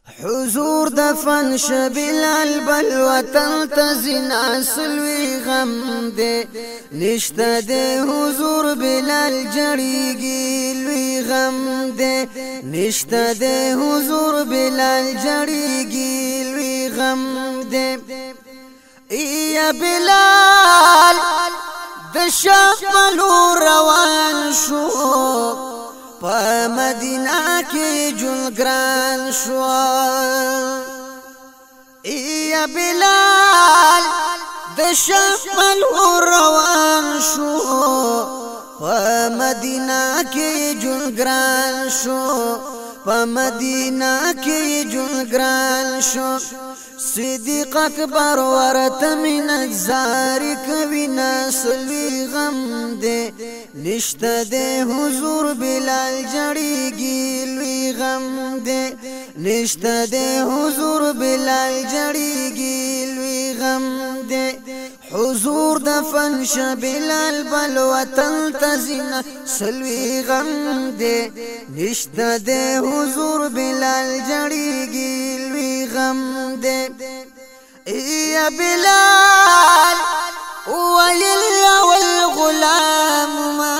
حضور دفن شبلال بل وطن تزنا سلوی غم دے نشتا دے حضور بلال جڑیگی لوی غم دے نشتا دے حضور بلال جڑیگی لوی غم دے یا بلال دشملو روان شو پا مدینہ کی جلگران شوا یا بلال دشمل روان شو پا مدینہ کی جلگران شو پا مدینہ کی جلگران شو صدیق اکبر ورت من الزاری کوینا سلوی غم دے نشتا دے حضور بلال جڑیگی لوی غم دے نشتا دے حضور بلال جڑیگی لوی غم دے حضور دفن شبلال بل وطن تزنا سلوی غم دے نشتا دے حضور بلال جڑیگی لوی غم دے یا بلال وللیا والغلام ما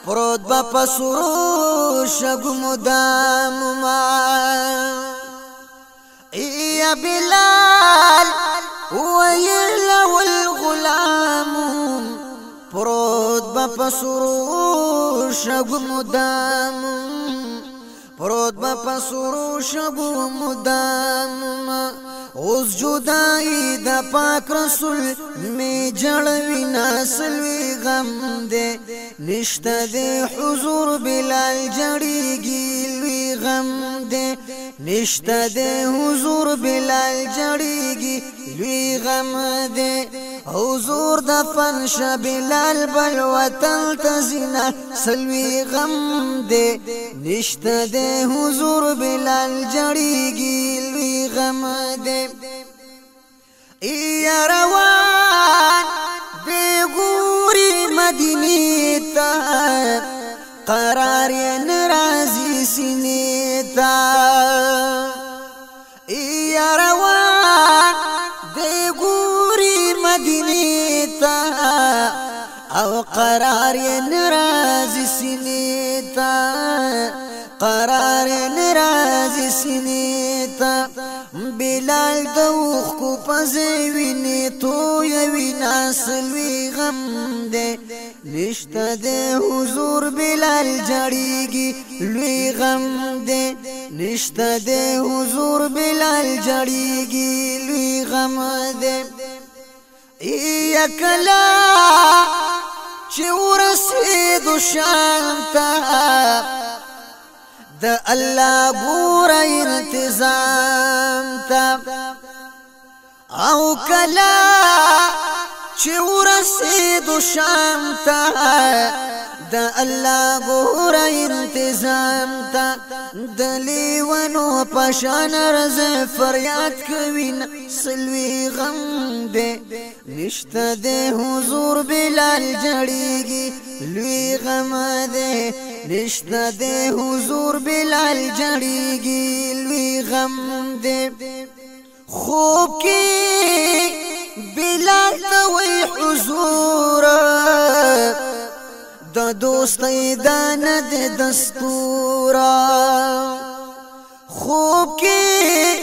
پرود با پسرو شگو مدام ما یا بلال وللیا والغلام پرود با پسرو شگو مدام پرود با پسرو شگو مدام اوس جدائی دا پاک رسول میں جڑوی ناسلوی غم دے نشتا دے حضور بلال جڑیگی لوی غم دے نشتا دے حضور بلال جڑیگی لوی غم دے حضور دفن شبلال بل وطن تزنا سلوی غم دے نشتا دے حضور بلال جڑیگی لوی غم دے یا روان بے گوری مدینی تا قرار نرازی سینی تا یا روان بے گوری مدینی تا او قرار نرازی سینی تا قرار نرازی سینی تا بلال دوخ کو پزوینی تو یوینا سلوی غم دے نشتا دے حضور بلال جڑیگی لوی غم دے نشتا دے حضور بلال جڑیگی لوی غم دے یا کلا چی ورسیدو شانتا دا اللہ گورا انتظام تا او کلا چی ورسیدو شام تا دا اللہ گورا انتظام تا دا لیونو پشان رز فریاد کوین سلوی غم دے نشتا دے حضور بلال جڑیگی لوی غم دے نشتا دے حضور بلال جڑیگی لوی غم دے خوب کی بلال دوی حضور دا دوستی داند دستورا خوب کی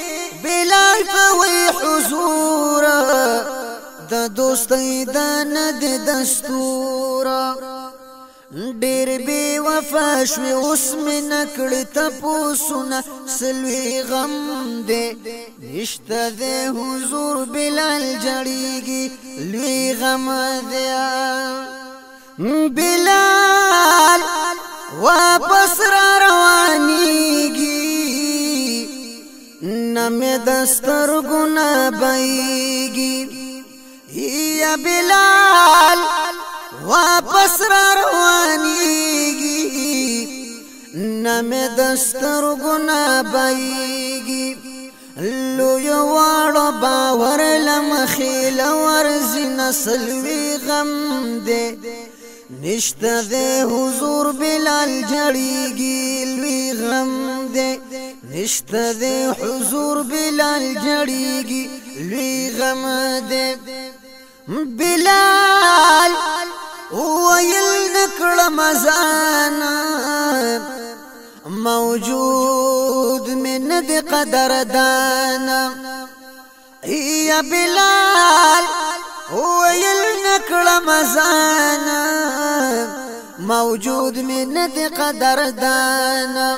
بلال دوی حضور دا دوستی داند دستورا ډیر بے وفا شوی اوس می نکړی تپوسونه سلوی غم دے نشتا دے حضور بلال جڑیگی لوی غم دے بلال واپس را روانیگی نمی دستر گنا بایگی یا بلال واپس را روانیگی نمی دستر گنا بایگی لوی واړو باور لمخیل ورزی نسلوی غم دے نشتا دے حضور بلال جڑیگی لوی غم دے نشته دې حضور بلال جړیږي لوی غم دې بلال ویل نکړه مزانا موجود من دې قدردانا یا بلال ویل نکړه مزانا موجود من دې قدردانا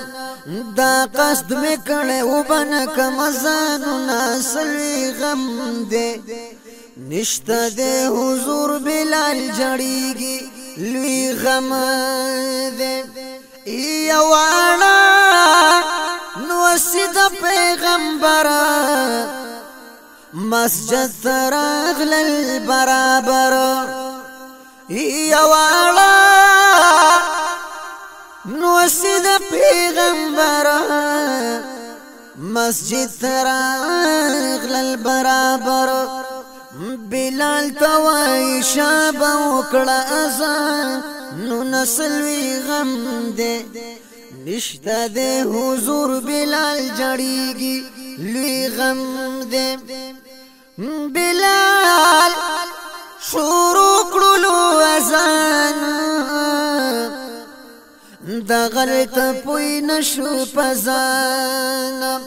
دا قصد میں کڑے وبن کمزانو ناسلوی غم دے نشتا دے حضور بلال جڑیگی لوی غم دے یوانا نوسید پیغمبر مسجد تراغل البرابر یوانا نوسید پیغمبر مسجد تراغل البرابر بلال توای شاب وکړه اذان نو نسلوی غم دے نشته دے حضور بلال جړیږي لوی غم دے بلال شروع کړلو اذان دا غلط پوی نشو پزان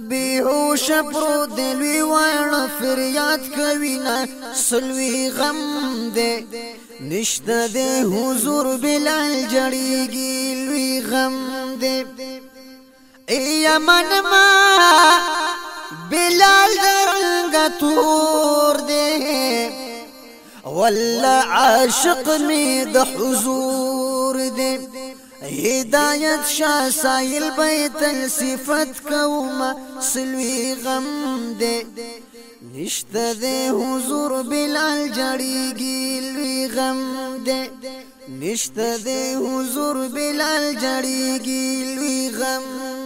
بیهوش پرو دلوی واینا فریاد کوینا سلوی غم دے نشته دے حضور بلال جړیږي لوی غم دے یمن ما بلال درنګ تور دے ولا عاشق می د حضور دے هدایت شاه سایل بیت صفت کوما سلوی غم دے نشته دے حضور بلال جړیږي لوی غم دے نشته دے حضور بلال جړیږي لوی غم